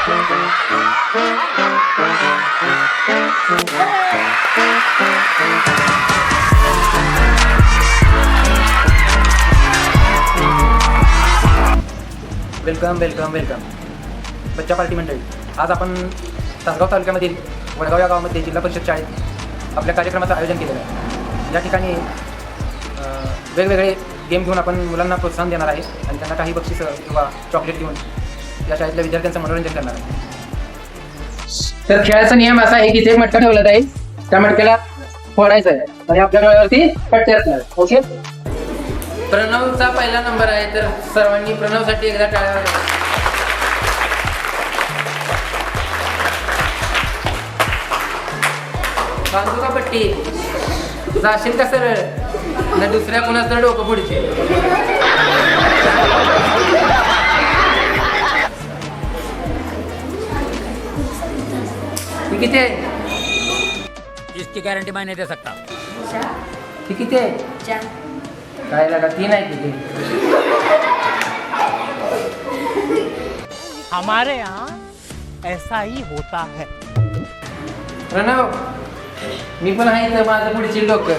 Welcome welcome welcome बच्चा party मंडळी. आज आपण तासगाव तालुक्यामधील वडगाव या गावामध्ये जिल्हा परिषद शाळेत आपल्या कार्यक्रमाचं आयोजन केलेलं आहे. या ठिकाणी वेगवेगळे गेम घेऊन आपण मुलांना प्रोत्साहन देणार आहे आणि त्यांना काही बक्षिसं किंवा चॉकलेट देऊन या शाळेतल्या विद्यार्थ्यांचं मनोरंजन करणार आहे. तर खेळाचा नियम असा आहे की ते मटका ठेवला जाईल, त्या मटक्याला फोडायचं आहे आणि आपल्या डोळ्यावरती पट्ट्या असणार. ओके. प्रणवचा पहिला नंबर आहे, तर सर्वांनी प्रणवसाठी एकदा टाळ्या वाजवा. बांधू का पट्टी? जाशील का सरळ ना दुसऱ्या कुणाच तर डोकं पुढचे? किती आहे? इसकी गारंटी मैं नहीं दे सकता. ती किती आहे? काय लगा 3 आहे किती? हमारे यहाँ ऐसा ही होता है. प्रणव, मी पण आहे तर माझं पुढची लोक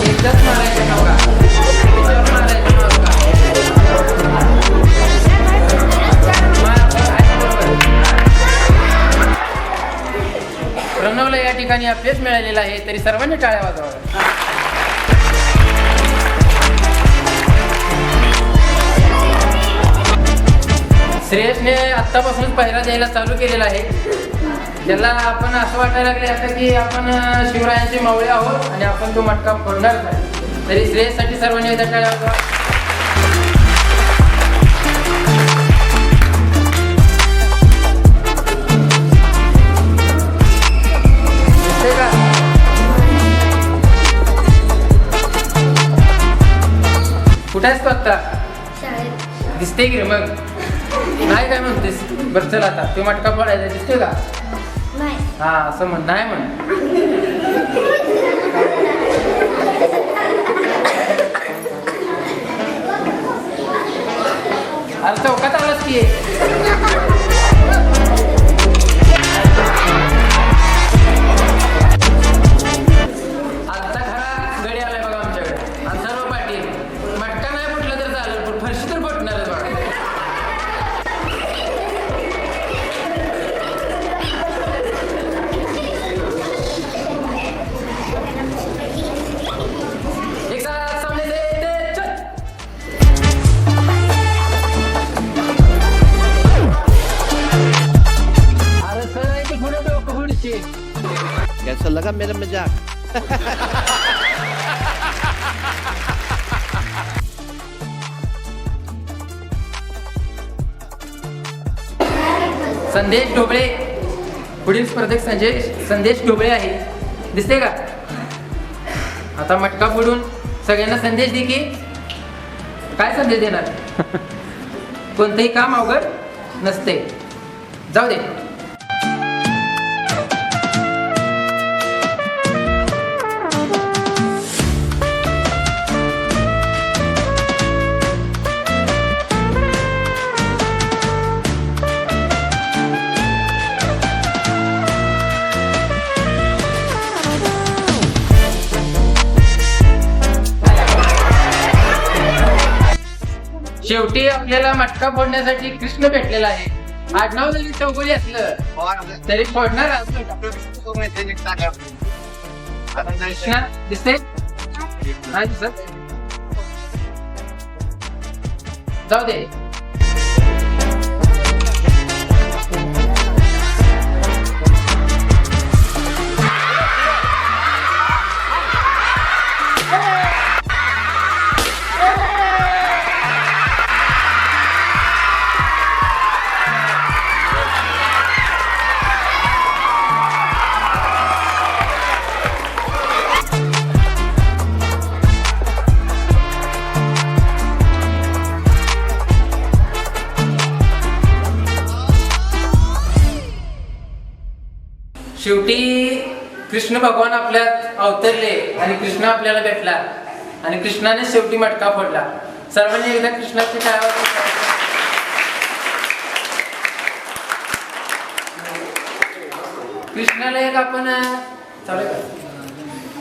एकदाच मारायचं नव्हता. प्रणवला या ठिकाणी अपयश मिळालेला आहे, तरी सर्वांनी टाळ्या वाजवा. श्रेयसने आत्तापासूनच पहिरा द्यायला चालू केलेला आहे. ज्याला आपण असं वाटायला लागले आता की आपण शिवरायांचे मावळे आहोत आणि आपण तो मटका फोडणार नाही, तरी श्रेयससाठी सर्वांनी एकदा टाळ्या वाजवा. कुठे आहेस तू आत्ता? दिसते की रे? मग नाही काय म्हणतेस? बरं चल आता तो मटका फोडायचा, दिसतोय का? हा असं म्हण, नाही म्हण. अरे चौकात आलास की. कैसा लगा मेरा मजाक? संदेश ढोबळे पुढील स्पर्धक संदेश ढोबळे आहे, दिसते का? आता मटका फोडून सगळ्यांना संदेश दे की. काय संदेश देणार? कोणतंही काम अवघड नसते. जाऊ दे. शेवटी आपल्याला मटका फोडण्यासाठी कृष्ण भेटलेला आहे. आडनाव जरी चौगुली असलं तरी फोडणार. कृष्णा दिसते? नाही दिसत? जाऊ दे. शेवटी कृष्ण भगवान आपल्यात अवतरले आणि कृष्ण आपल्याला भेटला. आणि कृष्णाने शेवटी मटका फोडला. सर्वांनी एकदा कृष्णाची टाळ्या कृष्णाला एक आपण चालेल का?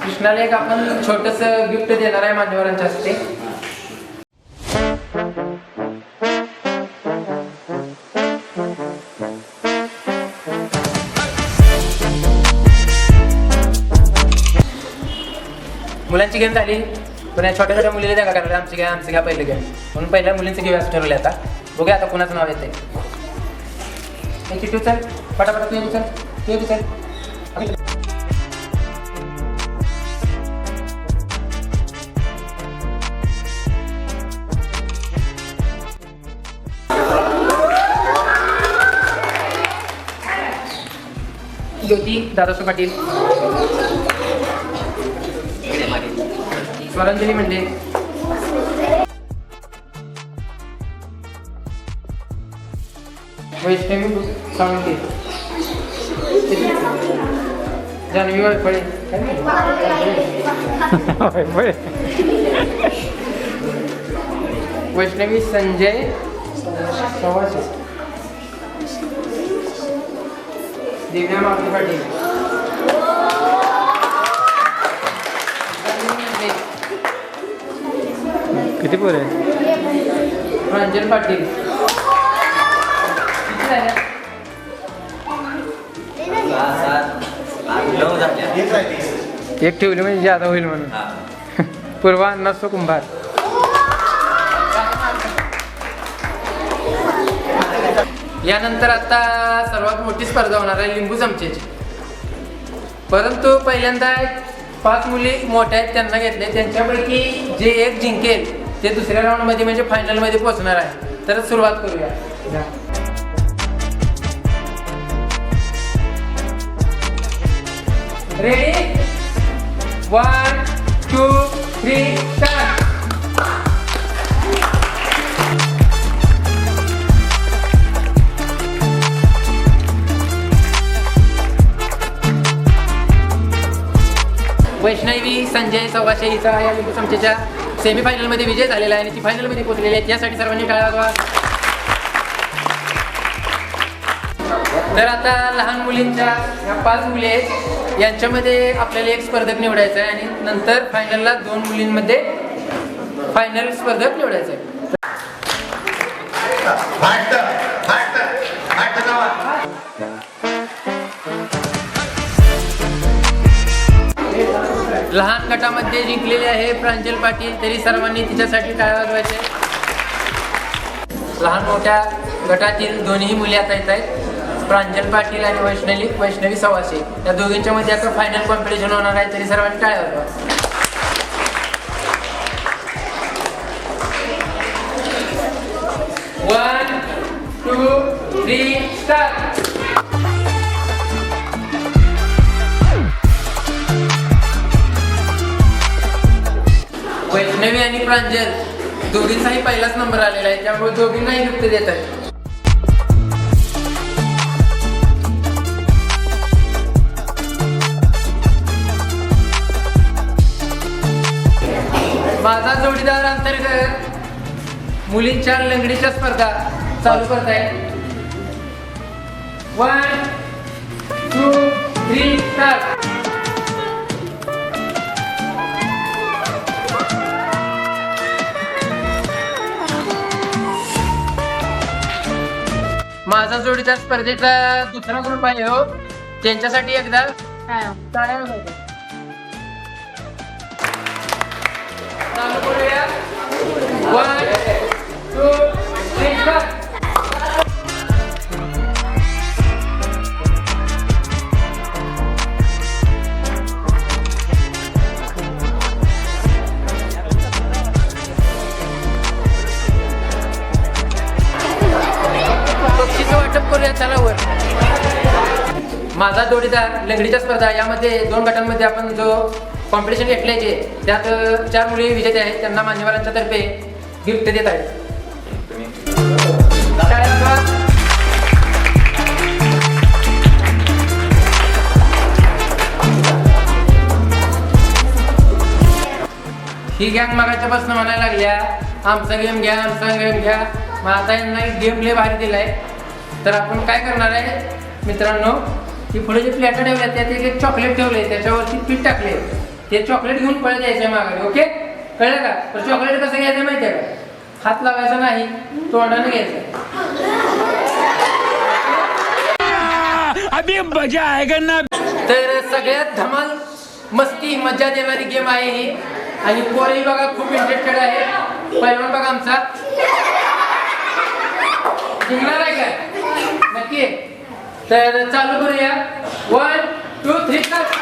कृष्णाला एक आपण छोटस गिफ्ट देणार आहे मान्यवरांच्या हस्ते. मुलांची गेम झाली पण या छोट्या छोट्या मुलीला द्या करायला आमची घ्या पहिले गेम म्हणून पहिल्या मुलींचं घेऊया असं ठरवलं. आता बघूया आता कुणाचं नाव येते. किती उचल पटापटा तू उचल तू उचल. ज्योती दादासो पाटील, स्वरांजली म्हणजे वैष्णवी सावंते, जान्हवी वायफळे, वैष्णवी संजय सवाशे, दिव्या मारुती पाटील, किती पोर आहे? प्रांजल पाटील, एक ठेवली म्हणजे ज्यादा होईल म्हणून. पूर्वा अन्नासो कुंभार, यानंतर आता सर्वात मोठी स्पर्धा होणार आहे लिंबू चमचेची. परंतु पहिल्यांदा 5 मुली मोठ्या आहेत त्यांना घेतले. त्यांच्यापैकी जे एक जिंकेल ते दुसऱ्या राऊंडमध्ये म्हणजे फायनलमध्ये पोहोचणार आहे. तर सुरुवात करूया. Ready 1 2 3 start. वैष्णवी संजय सव्वाशे हिचा या लिंबू चमचेच्या सेमीफायनलमध्ये विजय झालेला आहे आणि ती फायनलमध्ये पोहोचलेली आहे. त्यासाठी सर्वांनी टाळ्या वाजवा. तर आता लहान मुलींच्या ह्या 5 मुली आहेत यांच्यामध्ये आपल्याला एक स्पर्धक निवडायचा आहे आणि नंतर फायनलला 2 मुलींमध्ये फायनल स्पर्धक निवडायचं आहे. लहान गटामध्ये जिंकलेले आहे प्रांजल पाटील. तरी सर्वांनी तिच्यासाठी टाळ्या वाजवायचे. लहान मोठ्या गटातील दोन्ही मुली आता येत आहेत. प्रांजल पाटील आणि वैष्णवी सवाशे या दोघींच्या मध्ये आता फायनल कॉम्पिटिशन होणार आहे. तरी सर्वांनी टाळ्या वाजवा. One 2 3 start. वैष्णवी आणि प्रांजल दोघींचाही पहिलाच नंबर आलेला आहे त्यामुळे दोघींनाही गिफ्ट देत आहे. माझा जोडीदार अंतर्गत मुलींच्या लंगडीच्या स्पर्धा चालू करत आहे. 1 2 3 स्टार्ट. माझा जोडीदार स्पर्धेचा दुसरा ग्रुप आहे हो. त्यांच्यासाठी एकदा टाळ्या वाजवा. चालू करूया. 1 2 3 स्टार्ट. बक्षीचं वाटप करूया चला वर. माझा जोडीदार लंगडीच्या स्पर्धा यामध्ये 2 गटांमध्ये आपण जो कॉम्पिटिशन घेतल्याचे त्यात 4 मुली विजेते आहेत. त्यांना मान्यवरांच्या तर्फे गिफ्ट देत आहेत. ही गँग मागाच्यापासून म्हणायला लागल्या आमचा गेम घ्या, आमचा गेम घ्या. मग आता यांना गेम लय भारी दिलाय. तर आपण काय करणार आहे मित्रांनो, की पुढे जे प्लेटा ठेवल्या त्यात एक चॉकलेट ठेवले, त्याच्यावरती पीठ टाकले. ते चॉकलेट घेऊन पळत यायचं माघारी. ओके, कळलं का? तर चॉकलेट कसं घ्यायचं माहिती आहे का? हात लावायचा नाही, तोंडाने घ्यायचं. अभी मजा आएगा ना. तर सगळ्यात धमाल मस्ती मजा देणारी गेम आहे ही. आणि पोरही बघा खूप इंटरेस्टेड आहे. पहिलवान बघा आमचा जिंकणार आहे काय नक्की. तर चालू करूया. 1 2 3 स्टार्ट.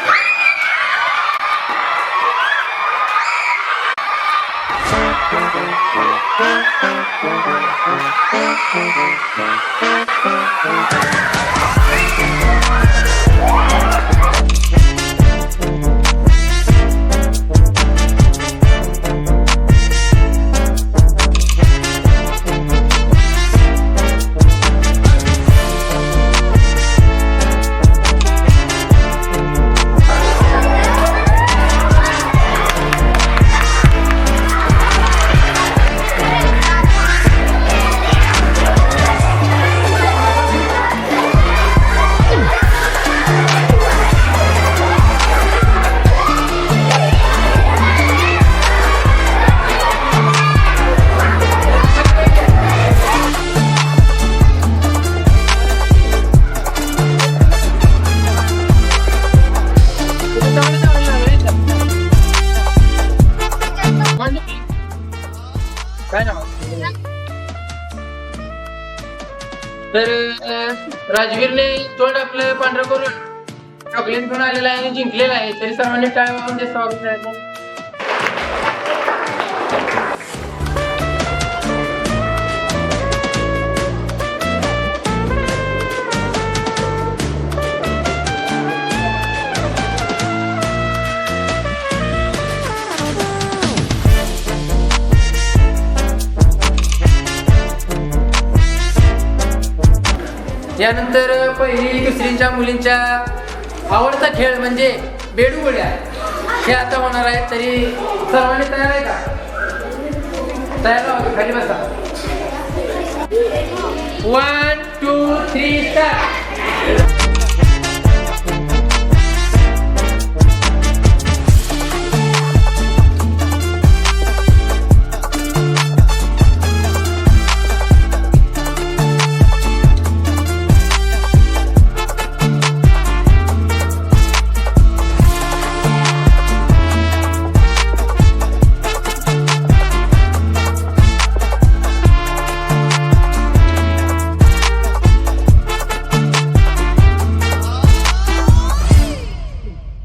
काय नाव? तर राजवीरने तोंड आपलं पांढरं करून चॉकलेट घेऊन आलेला आहे आणि जिंकलेला आहे. तरी सर्वांनी टाळ्या वाजवून ते स्वागत करायचं. यानंतर पहिली दुसरींच्या मुलींच्या आवडता खेळ म्हणजे बेडूगोळ्या हे आता होणार आहे. तरी सर्वांनी तयार आहे का? तयार आहोत, खाली बसा. 1 2 3 स्टार्ट.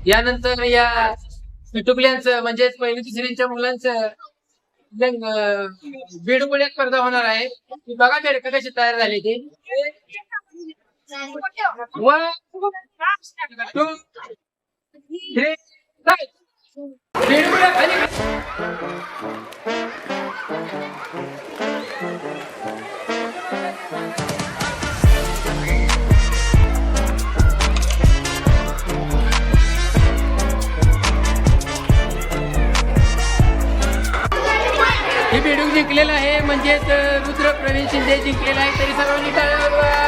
यानंतर या पिटुकल्यांचं म्हणजेच पहिली दुसरीच्या मुलांचं बेडूगोळ्या स्पर्धा होणार आहे. बघा बेडकं कशी तयार झाली ती. 1 2 3 स्टार्ट. बेडूगोळ्या खाली. ही बेडूक जिंकलेला आहे म्हणजेच रुद्र प्रवीण शिंदे जिंकलेला आहे. तरी सर्वांनी टाळ्या वाजवा.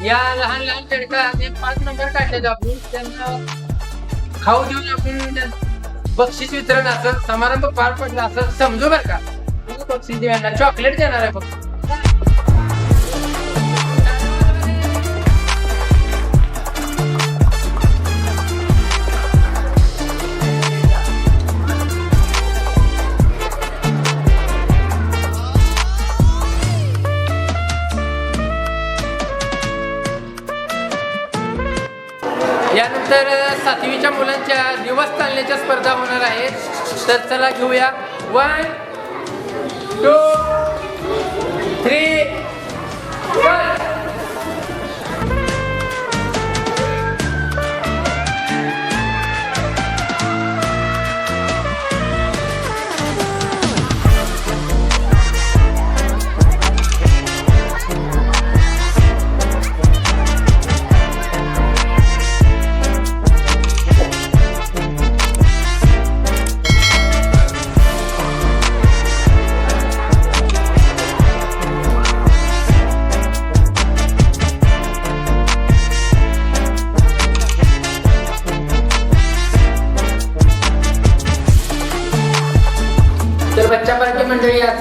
या लहान लहान बेडका 5 नंबर काढले आपण त्यांना खाऊ देऊन आपण बक्षीस वितरण असं समारंभ पार पडला असं समजू बरं का. बक्षीस देणार, चॉकलेट देणार आहे फक्त. यानंतर 7वीच्या मुलांच्या दिवस चालण्याच्या स्पर्धा होणार आहेत. तर चला घेऊया. 1 2 3 4.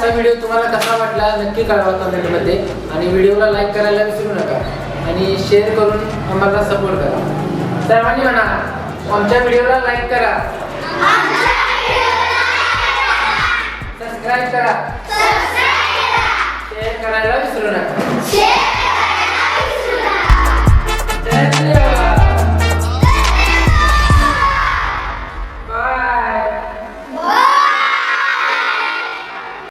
आजचा व्हिडिओ तुम्हाला कसा वाटला नक्की कळवा कमेंटमध्ये आणि व्हिडिओला लाईक करायला विसरू नका आणि शेअर करून आम्हाला सपोर्ट करा. सर्वांनी म्हणा आमच्या व्हिडिओला लाईक करा, सबस्क्राईब करा, शेअर करायला विसरू नका.